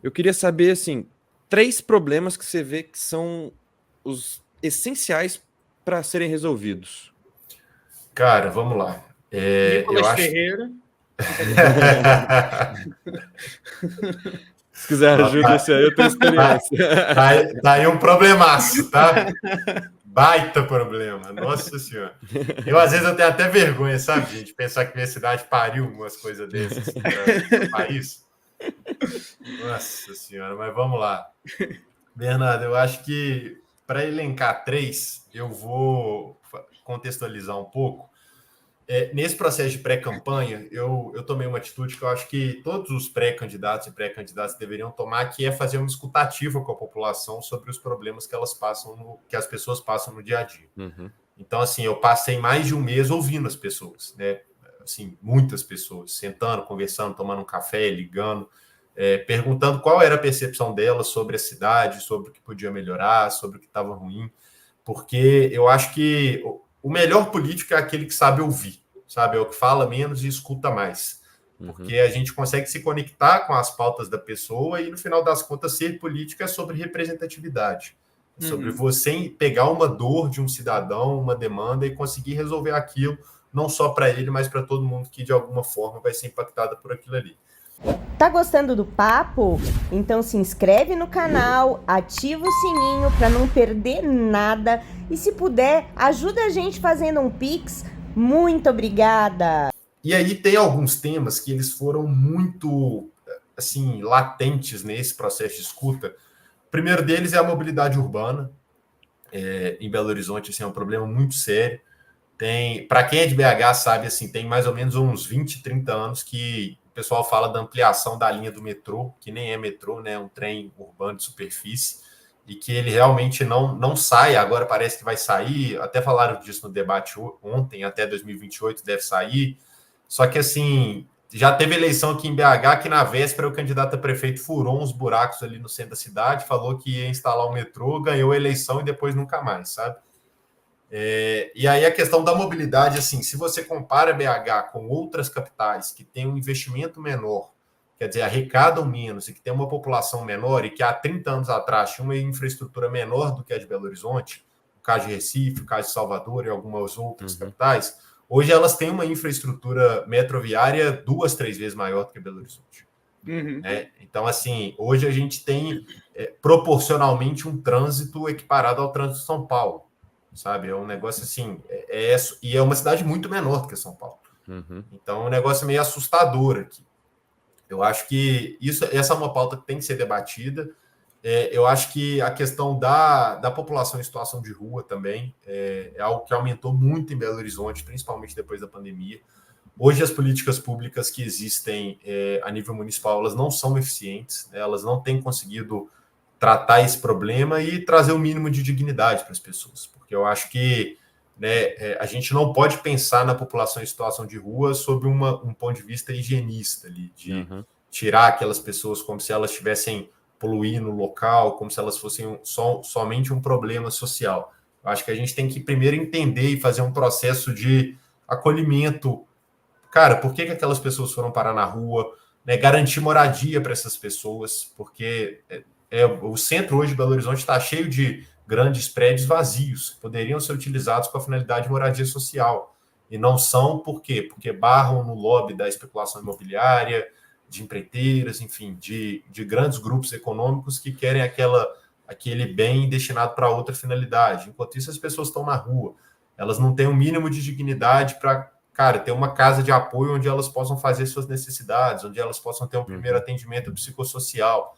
Eu queria saber, assim, 3 problemas que você vê que são os essenciais para serem resolvidos. Cara, vamos lá. Eu Nicolas acho. Ferreira. Se quiser Ó, ajuda, esse aí eu tenho tá, experiência. tá aí um problemaço, tá? Baita problema, nossa senhora. Às vezes, eu tenho até vergonha, sabe, gente? Pensar que minha cidade pariu umas coisas dessas assim, para o país. Nossa senhora, mas vamos lá. Bernardo, eu acho que para elencar 3, eu vou contextualizar um pouco. Nesse processo de pré-campanha, eu tomei uma atitude que eu acho que todos os pré-candidatos e pré-candidatas deveriam tomar, que é fazer uma escutativa com a população sobre os problemas que elas passam, que as pessoas passam no dia a dia. Uhum. Então, assim, eu passei mais de um mês ouvindo as pessoas, né? Assim, muitas pessoas, sentando, conversando, tomando um café, ligando, perguntando qual era a percepção delas sobre a cidade, sobre o que podia melhorar, sobre o que estava ruim, porque eu acho que o melhor político é aquele que sabe ouvir, sabe? É o que fala menos e escuta mais. Porque a gente consegue se conectar com as pautas da pessoa e, no final das contas, ser político é sobre representatividade. É sobre você pegar uma dor de um cidadão, uma demanda e conseguir resolver aquilo, não só para ele, mas para todo mundo que, de alguma forma, vai ser impactado por aquilo ali. Tá gostando do papo? Então se inscreve no canal, ativa o sininho para não perder nada e, se puder, ajuda a gente fazendo um Pix. Muito obrigada! E aí tem alguns temas que eles foram muito, assim, latentes nesse processo de escuta. O primeiro deles é a mobilidade urbana. Em Belo Horizonte, assim, é um problema muito sério. Para quem é de BH, sabe, assim, tem mais ou menos uns 20, 30 anos que o pessoal fala da ampliação da linha do metrô, que nem é metrô, né? É um trem urbano de superfície, e que ele realmente não sai, agora parece que vai sair, até falaram disso no debate ontem, até 2028 deve sair, só que, assim, já teve eleição aqui em BH que, na véspera, o candidato a prefeito furou uns buracos ali no centro da cidade, falou que ia instalar o metrô, ganhou a eleição e depois nunca mais, sabe? E aí a questão da mobilidade, assim, se você compara BH com outras capitais que têm um investimento menor, quer dizer, arrecadam menos e que tem uma população menor e que há 30 anos atrás tinha uma infraestrutura menor do que a de Belo Horizonte, o caso de Recife, o caso de Salvador e algumas outras capitais, hoje elas têm uma infraestrutura metroviária 2, 3 vezes maior do que Belo Horizonte. Então, assim, hoje a gente tem proporcionalmente um trânsito equiparado ao trânsito de São Paulo, sabe? É um negócio assim, e é uma cidade muito menor do que São Paulo. Então, é um negócio meio assustador aqui. Eu acho que essa é uma pauta que tem que ser debatida. Eu acho que a questão da população em situação de rua também é algo que aumentou muito em Belo Horizonte, principalmente depois da pandemia. Hoje, as políticas públicas que existem a nível municipal, elas não são eficientes, né? Elas não têm conseguido tratar esse problema e trazer o mínimo de dignidade para as pessoas, porque eu acho que, né, a gente não pode pensar na população em situação de rua sob um ponto de vista higienista, ali, de tirar aquelas pessoas como se elas estivessem poluindo o local, como se elas fossem somente um problema social. Eu acho que a gente tem que primeiro entender e fazer um processo de acolhimento. Cara, por que aquelas pessoas foram parar na rua? Né, garantir moradia para essas pessoas, porque o centro hoje de Belo Horizonte está cheio de grandes prédios vazios, que poderiam ser utilizados com a finalidade de moradia social. E não são, por quê? Porque barram no lobby da especulação imobiliária, de empreiteiras, enfim, de grandes grupos econômicos que querem aquele bem destinado para outra finalidade. Enquanto isso, as pessoas estão na rua. Elas não têm o mínimo de dignidade para, cara, ter uma casa de apoio onde elas possam fazer suas necessidades, onde elas possam ter um primeiro atendimento psicossocial.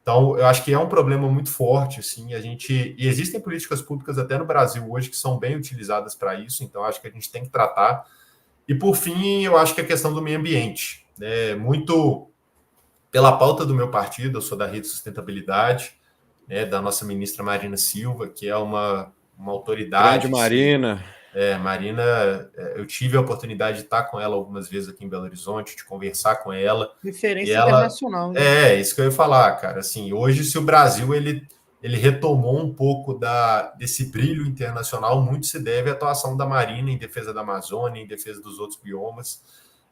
Então, eu acho que é um problema muito forte, assim, e existem políticas públicas até no Brasil hoje que são bem utilizadas para isso, então acho que a gente tem que tratar. E, por fim, eu acho que a questão do meio ambiente, né, muito pela pauta do meu partido, eu sou da Rede Sustentabilidade, né, da nossa ministra Marina Silva, que é uma autoridade. Grande Marina. Assim, Marina, eu tive a oportunidade de estar com ela algumas vezes aqui em Belo Horizonte, de conversar com ela. Referência internacional, né? Isso que eu ia falar, cara. Assim, hoje, se o Brasil ele retomou um pouco desse brilho internacional, muito se deve à atuação da Marina em defesa da Amazônia, em defesa dos outros biomas.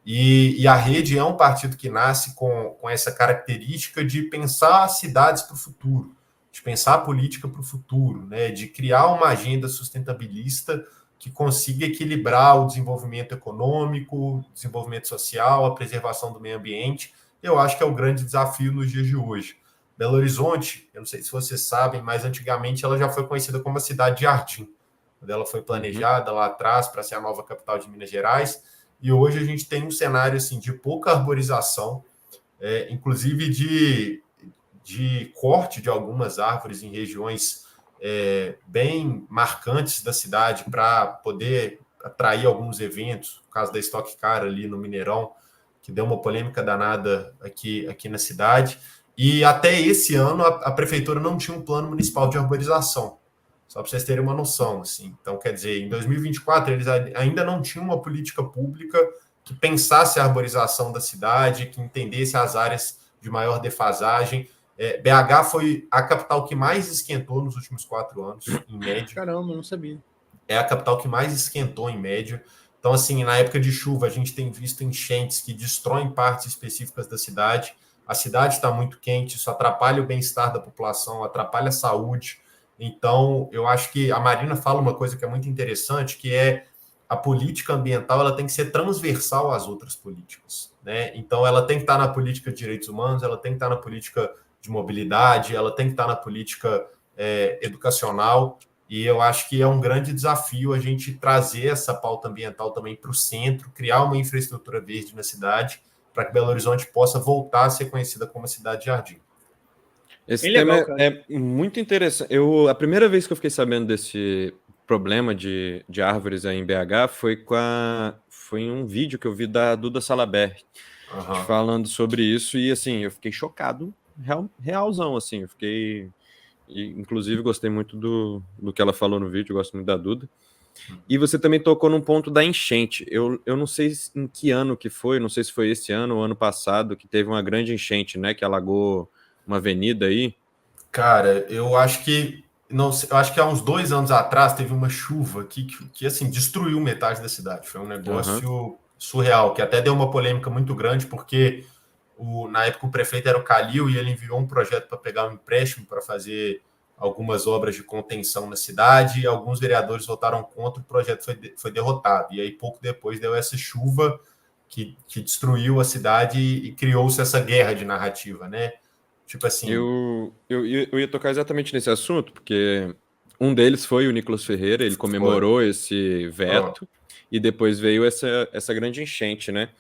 E a Rede é um partido que nasce com essa característica de pensar cidades para o futuro, de pensar a política para o futuro, né? De criar uma agenda sustentabilista que consiga equilibrar o desenvolvimento econômico, o desenvolvimento social, a preservação do meio ambiente. Eu acho que é o grande desafio nos dias de hoje. Belo Horizonte, eu não sei se vocês sabem, mas antigamente ela já foi conhecida como a cidade de jardim, quando ela foi planejada lá atrás para ser a nova capital de Minas Gerais. E hoje a gente tem um cenário assim, de pouca arborização, inclusive de corte de algumas árvores em regiões bem marcantes da cidade para poder atrair alguns eventos. O caso da Stock Car ali no Mineirão, que deu uma polêmica danada aqui na cidade. E até esse ano a prefeitura não tinha um plano municipal de arborização. Só para vocês terem uma noção, assim. Então, quer dizer, em 2024, eles ainda não tinham uma política pública que pensasse a arborização da cidade, que entendesse as áreas de maior defasagem. BH foi a capital que mais esquentou nos últimos 4 anos, em média. Caramba, não sabia. É a capital que mais esquentou, em média. Então, assim, na época de chuva, a gente tem visto enchentes que destroem partes específicas da cidade. A cidade está muito quente, isso atrapalha o bem-estar da população, atrapalha a saúde. Então, eu acho que a Marina fala uma coisa que é muito interessante, que é a política ambiental ela tem que ser transversal às outras políticas, né? Então, ela tem que estar na política de direitos humanos, ela tem que estar na política de mobilidade, ela tem que estar na política educacional, e eu acho que é um grande desafio a gente trazer essa pauta ambiental também para o centro, criar uma infraestrutura verde na cidade, para que Belo Horizonte possa voltar a ser conhecida como a cidade de jardim. Esse tema é muito interessante. A primeira vez que eu fiquei sabendo desse problema de árvores aí em BH foi em um vídeo que eu vi da Duda Salabert, falando sobre isso, e assim, eu fiquei chocado, realzão, assim, eu fiquei... E, inclusive, gostei muito do que ela falou no vídeo, gosto muito da Duda. E você também tocou num ponto da enchente. Eu não sei em que ano que foi, não sei se foi esse ano ou ano passado, que teve uma grande enchente, né, que alagou uma avenida aí. Cara, eu acho que há uns 2 anos atrás teve uma chuva que assim, destruiu metade da cidade. Foi um negócio surreal, que até deu uma polêmica muito grande, porque na época o prefeito era o Calil e ele enviou um projeto para pegar um empréstimo para fazer algumas obras de contenção na cidade, e alguns vereadores votaram contra, o projeto foi derrotado. E aí, pouco depois, deu essa chuva que destruiu a cidade e criou-se essa guerra de narrativa, né? Tipo assim... Eu ia tocar exatamente nesse assunto, porque um deles foi o Nicolas Ferreira, ele comemorou esse veto, e depois veio essa grande enchente, né?